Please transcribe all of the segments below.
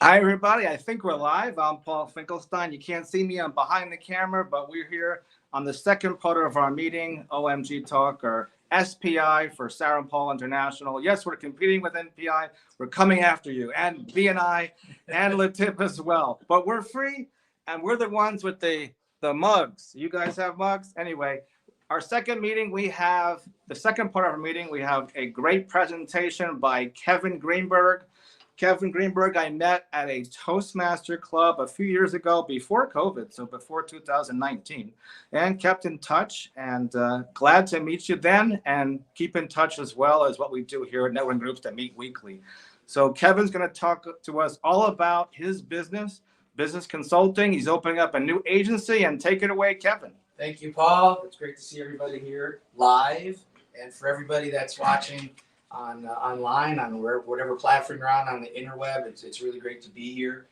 Hi, everybody. I think we're live. I'm Paul Finkelstein. You can't see me. I'm behind the camera, but we're here on the second part of our meeting, OMG Talk, or SPI for Sarah and Paul International. Yes, we're competing with NPI. We're coming after you, and BNI and Latip as well. But we're free, and we're the ones with the mugs. You guys have mugs? Anyway, our second meeting, we have the second part of our meeting. We have a great presentation by Kevin Greenberg. Kevin Greenberg, I met at a Toastmaster club a few years ago before COVID, so before 2019, and kept in touch. And glad to meet you then, and keep in touch as well as what we do here at Networking Groups that meet weekly. So Kevin's going to talk to us all about his business consulting. He's opening up a new agency, and take it away, Kevin. Thank you, Paul. It's great to see everybody here live, and for everybody that's watching online on whatever platform you're on the interweb. It's really great to be here.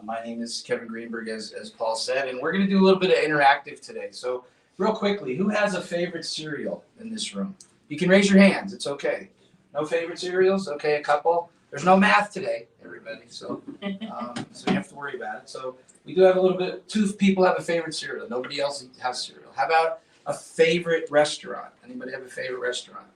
My name is Kevin Greenberg, as Paul said, and we're going to do a little bit of interactive today. So real quickly, who has a favorite cereal in this room? You can raise your hands. It's okay. No favorite cereals? Okay, a couple. There's no math today, everybody, so you have to worry about it. So we do have a little bit. Two people have a favorite cereal. Nobody else has cereal. How about a favorite restaurant? Anybody have a favorite restaurant?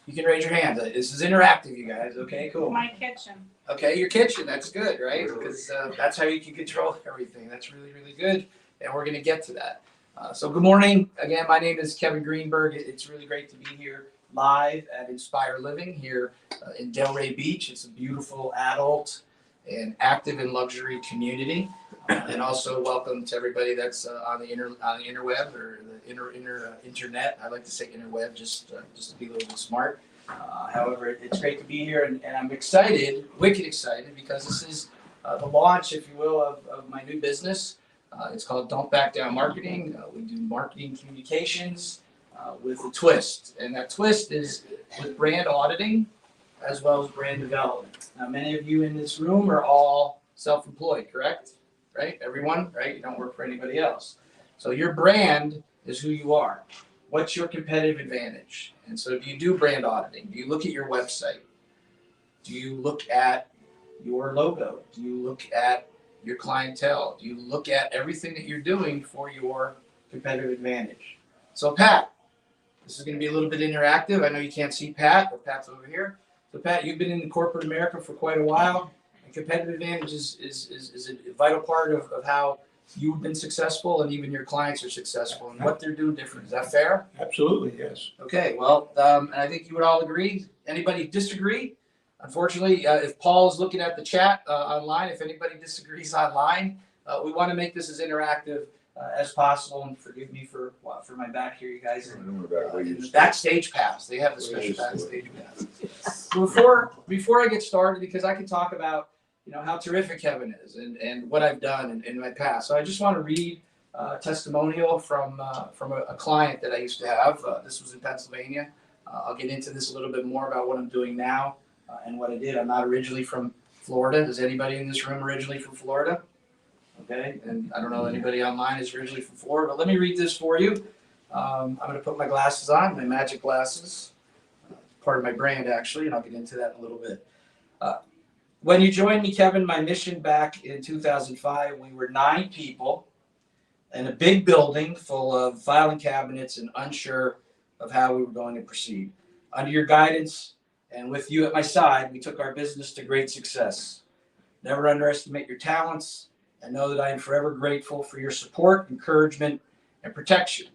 You can raise your hand. This is interactive, you guys. Okay, cool. My kitchen. Okay, your kitchen. That's good, right? Because that's how you can control everything. That's really, really good. And we're going to get to that. So good morning. Again, my name is Kevin Greenberg. It's really great to be here live at Inspire Living here in Delray Beach. It's a beautiful adult and active and luxury community. And also welcome to everybody that's on the interweb or the internet. I like to say interweb just to be a little bit smart. However, it's great to be here, and I'm excited, wicked excited, because this is the launch, if you will, of my new business. It's called Don't Back Down Marketing. We do marketing communications with a twist, and that twist is with brand auditing as well as brand development. Now, many of you in this room are all self-employed, correct? Right? Everyone, right? You don't work for anybody else. So your brand is who you are. What's your competitive advantage? And so do you do brand auditing? Do you look at your website? Do you look at your logo? Do you look at your clientele? Do you look at everything that you're doing for your competitive advantage? So Pat, this is going to be a little bit interactive. I know you can't see Pat, but Pat's over here. So Pat, you've been in corporate America for quite a while. And competitive advantage is a vital part of how you've been successful, and even your clients are successful, and what they're doing different. Is that fair? Absolutely, yes. Okay, well, and I think you would all agree. Anybody disagree? Unfortunately, if Paul is looking at the chat online, if anybody disagrees online, we want to make this as interactive as possible. And forgive me for my back here, you guys. The backstage pass. They have the special backstage pass. So before I get started, because I can talk about how terrific Kevin is and what I've done in my past. So I just want to read a testimonial from a client that I used to have. This was in Pennsylvania. I'll get into this a little bit more about what I'm doing now and what I did. I'm not originally from Florida. Is anybody in this room originally from Florida? Okay, and I don't know anybody online is originally from Florida, but let me read this for you. I'm going to put my glasses on, my magic glasses, part of my brand actually, and I'll get into that in a little bit. When you joined me, Kevin, my mission back in 2005, we were 9 people in a big building full of filing cabinets and unsure of how we were going to proceed. Under your guidance and with you at my side, we took our business to great success. Never underestimate your talents, and know that I am forever grateful for your support, encouragement, and protection.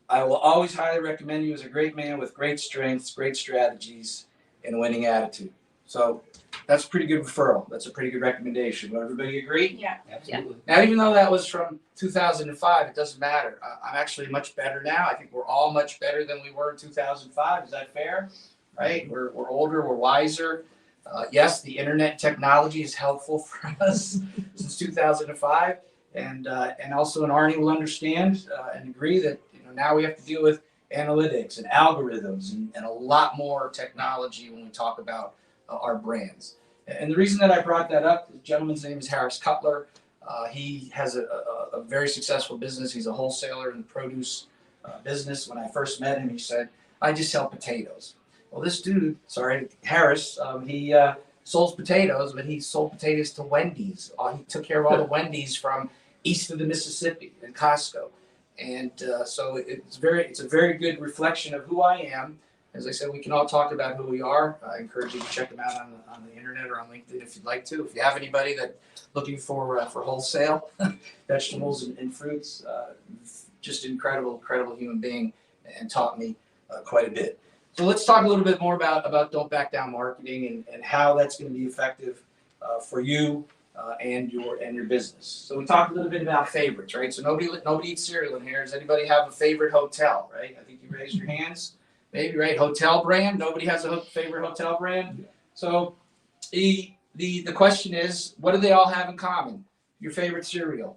I will always highly recommend you as a great man with great strengths, great strategies, and a winning attitude. So that's a pretty good referral. That's a pretty good recommendation. Will everybody agree? Yeah. Absolutely. Now, even though that was from 2005, it doesn't matter. I'm actually much better now. I think we're all much better than we were in 2005. Is that fair? Right? We're older. We're wiser. Yes, the internet technology is helpful for us since 2005. And also, and Arnie will understand and agree that now we have to deal with analytics and algorithms and a lot more technology when we talk about our brands. And the reason that I brought that up, the gentleman's name is Harris Cutler. He has a very successful business. He's a wholesaler in the produce business. When I first met him, he said, I just sell potatoes. Well, this dude, Harris, he sells potatoes, but he sold potatoes to Wendy's. He took care of all the Wendy's from east of the Mississippi and Costco. And so it's a very good reflection of who I am. As I said, we can all talk about who we are. I encourage you to check them out on the internet or on LinkedIn if you'd like to. If you have anybody that looking for wholesale vegetables and fruits, just incredible human being, and taught me quite a bit. So let's talk a little bit more about Don't Back Down marketing and how that's going to be effective for you and your business. So we talked a little bit about favorites, right? So nobody eats cereal in here. Does anybody have a favorite hotel, right? I think you raised your hands. Maybe, right? Hotel brand. Nobody has a favorite hotel brand. So the question is, what do they all have in common? Your favorite cereal,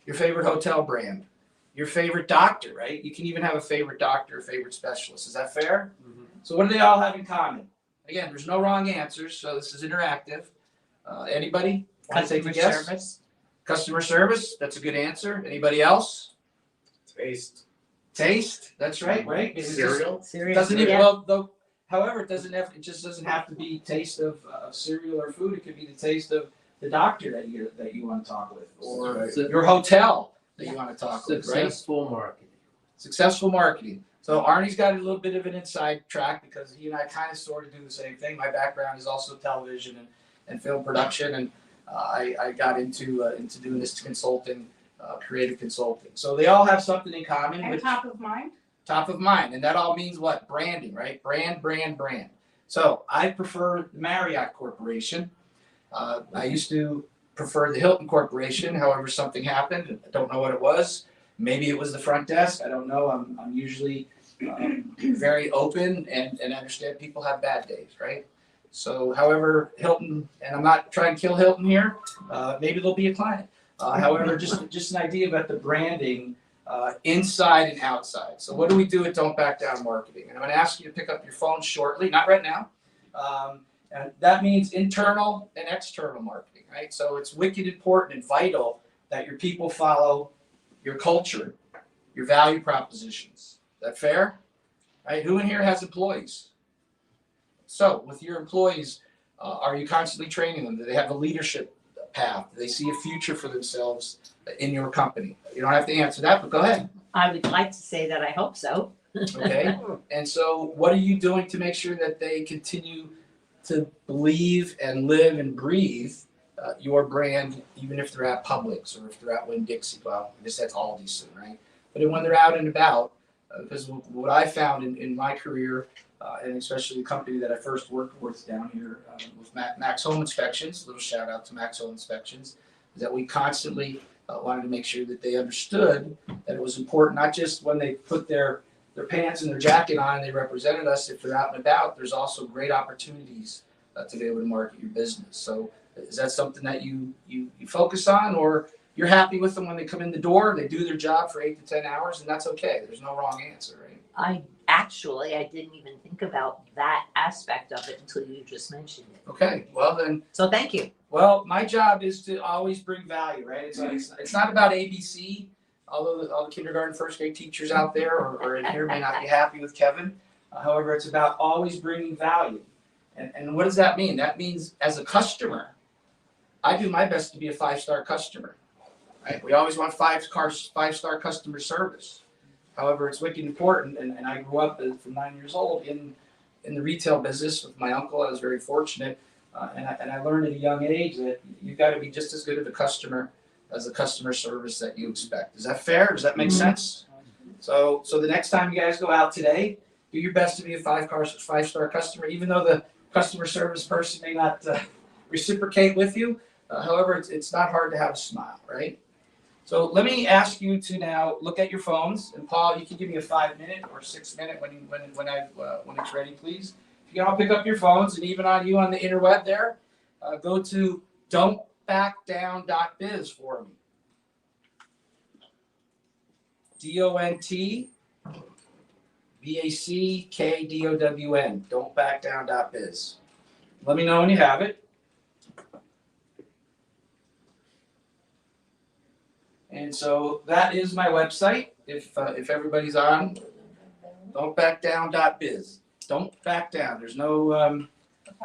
your favorite hotel brand, your favorite doctor, right? You can even have a favorite doctor, a favorite specialist. Is that fair? Mm-hmm. So what do they all have in common? Again, there's no wrong answers, so this is interactive. Anybody want to take a guess? Service. Customer service. That's a good answer. Anybody else? Taste. That's right. Right. Cereal. Doesn't even. Well, though. However, it just doesn't have to be taste of cereal or food. It could be the taste of the doctor that you want to talk with, or your hotel that you want to talk with. Right. Successful marketing. So Arnie's got a little bit of an inside track because he and I kind of sort of do the same thing. My background is also television and film production, and I got into doing this consulting. Creative consulting. So they all have something in common. And top of mind? Top of mind. And that all means what? Branding, right? Brand. So I prefer the Marriott Corporation. I used to prefer the Hilton Corporation. However, something happened. I don't know what it was. Maybe it was the front desk. I don't know. I'm usually very open and understand people have bad days, right? So however, Hilton, and I'm not trying to kill Hilton here. Maybe they'll be a client. However, just an idea about the branding inside and outside. So what do we do at Don't Back Down Marketing? And I'm going to ask you to pick up your phone shortly, not right now. And that means internal and external marketing, right? So it's wicked important and vital that your people follow your culture, your value propositions. Is that fair? Right? Who in here has employees? So with your employees, are you constantly training them? Do they have a leadership path? Do they see a future for themselves in your company? You don't have to answer that, but go ahead. I would like to say that I hope so. Okay. And so what are you doing to make sure that they continue to believe and live and breathe your brand, even if they're at Publix or if they're at Winn-Dixie? Well, I guess that's Aldi soon, right? But when they're out and about, because what I found in my career, and especially the company that I first worked with down here with Max Home Inspections, a little shout out to Max Home Inspections, is that we constantly wanted to make sure that they understood that it was important, not just when they put their pants and their jacket on and they represented us. If they're out and about, there's also great opportunities to be able to market your business. So is that something that you focus on, or you're happy with them when they come in the door, they do their job for 8 to 10 hours, and that's okay? There's no wrong answer, right? I didn't even think about that aspect of it until you just mentioned it. Okay, well then. So thank you. Well, my job is to always bring value, right? It's not about ABC, although all the kindergarten, first grade teachers out there or in here may not be happy with Kevin. However, it's about always bringing value. And what does that mean? That means as a customer, I do my best to be a 5-star customer, right? We always want 5-star customer service. However, it's wicked important, and I grew up from 9 years old in the retail business with my uncle. I was very fortunate, and I learned at a young age that you've got to be just as good of a customer as the customer service that you expect. Is that fair? Does that make sense? So the next time you guys go out today, do your best to be a 5-star customer, even though the customer service person may not reciprocate with you. However, it's not hard to have a smile, right? So let me ask you to now look at your phones, and Paul, you can give me a 5-minute or 6-minute when it's ready, please. If you can all pick up your phones, and even on you on the interweb there, go to don'tbackdown.biz for me. DONTBACKDOWN. Don'tbackdown.biz. Let me know when you have it. And so that is my website. If everybody's on, don'tbackdown.biz. Don't back down. There's no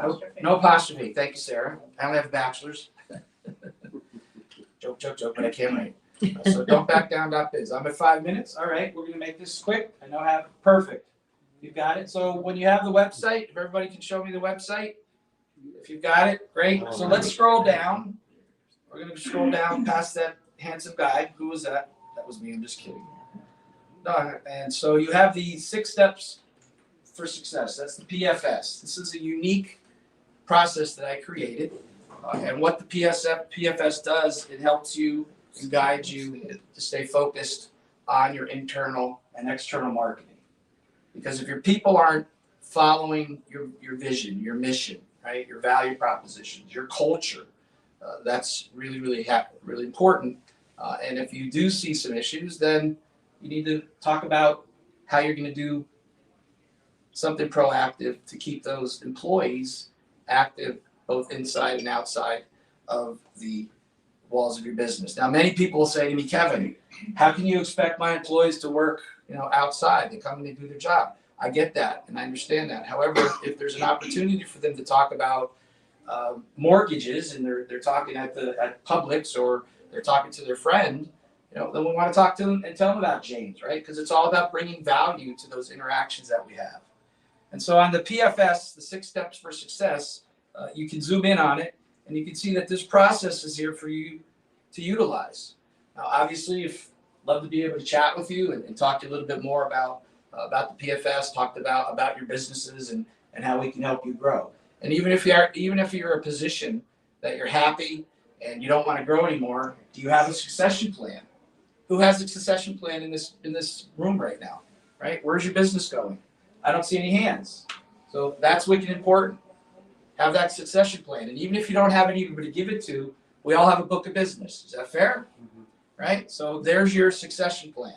apostrophe. No apostrophe. Thank you, Sarah. I only have a bachelor's. Joke, but I can't write. So don't back down. Biz. I'm at 5 minutes. All right, we're gonna make this quick. I know how. Perfect. You've got it. So when you have the website, if everybody can show me the website, if you've got it, great. So let's scroll down. We're gonna scroll down past that handsome guy. Who was that? That was me. I'm just kidding. No, and so you have the 6 steps for success. That's the PFS. This is a unique process that I created. And what the PFS does, it helps you and guides you to stay focused on your internal and external marketing. Because if your people aren't following your vision, your mission, right, your value propositions, your culture, that's really, really important. And if you do see some issues, then you need to talk about how you're going to do something proactive to keep those employees active both inside and outside of the walls of your business. Now, many people will say to me, Kevin, how can you expect my employees to work, outside? They come and they do their job. I get that and I understand that. However, if there's an opportunity for them to talk about mortgages and they're talking at Publix or they're talking to their friend, then we want to talk to them and tell them about James, right? Because it's all about bringing value to those interactions that we have. And so on the PFS, the 6 steps for success, you can zoom in on it and you can see that this process is here for you to utilize. Now, obviously, if love to be able to chat with you and talk to you a little bit more about the PFS, talked about your businesses and how we can help you grow. And even if you're in a position that you're happy and you don't want to grow anymore, do you have a succession plan? Who has a succession plan in this room right now? Right? Where's your business going? I don't see any hands. So that's wicked important. Have that succession plan. And even if you don't have anybody to give it to, we all have a book of business. Is that fair? Mm-hmm. Right? So there's your succession plan.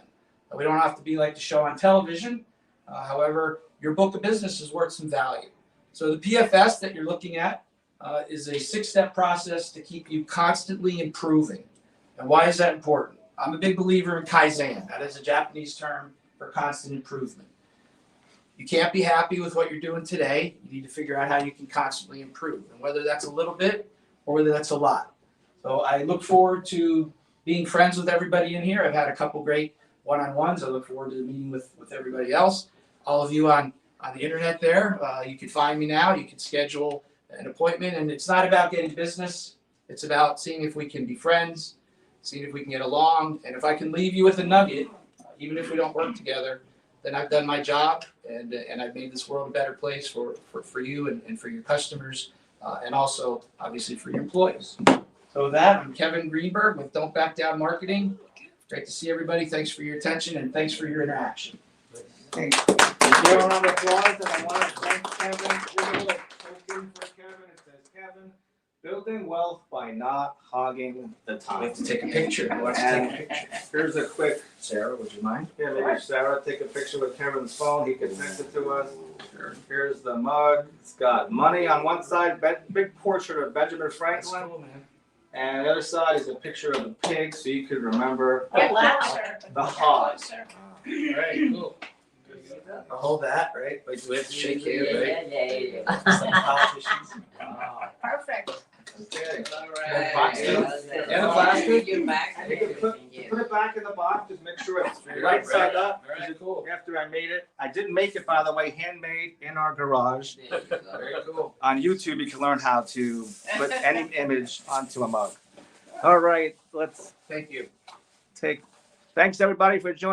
We don't have to be like the show on television. However, your book of business is worth some value. So the PFS that you're looking at is a 6-step process to keep you constantly improving. And why is that important? I'm a big believer in Kaizen. That is a Japanese term for constant improvement. You can't be happy with what you're doing today. You need to figure out how you can constantly improve. And whether that's a little bit or whether that's a lot. So I look forward to being friends with everybody in here. I've had a couple great one-on-ones. I look forward to meeting with everybody else. All of you on the internet there, you can find me now. You can schedule an appointment. And it's not about getting business. It's about seeing if we can be friends, seeing if we can get along. And if I can leave you with a nugget, even if we don't work together, then I've done my job and I've made this world a better place for you and for your customers and also obviously for your employees. So with that, I'm Kevin Greenberg with Don't Back Down Marketing. Great to see everybody. Thanks for your attention and thanks for your interaction. Thanks. Give a round of applause, and I want to thank Kevin. Give a little token for Kevin. It says, Kevin, building wealth by not hogging the We time. have to take a picture. Who wants to take a picture? Here's a quick, Sarah, would you mind? here, maybe Sarah, take a picture with Kevin's phone. He can text it to us. Here's the mug. It's got money on one side, big portrait of Benjamin That's Franklin. cool, man. And the other side is a picture of the pig, so you could remember Get wow. closer. the hog. Closer. All right, cool. I'll hold that, right? Like, we have to shake hands, right? Yeah. Some politicians. Perfect. Okay. All right. Box too? Yeah, the plastic? You're back. You can put it back in the box, just make sure it's Right, right side up. All right, cool. After I made it, I didn't make it, by the way, handmade in our garage. Very cool. On YouTube, you can learn how to put any image onto a mug. All right, let's Thank you. thanks everybody for joining.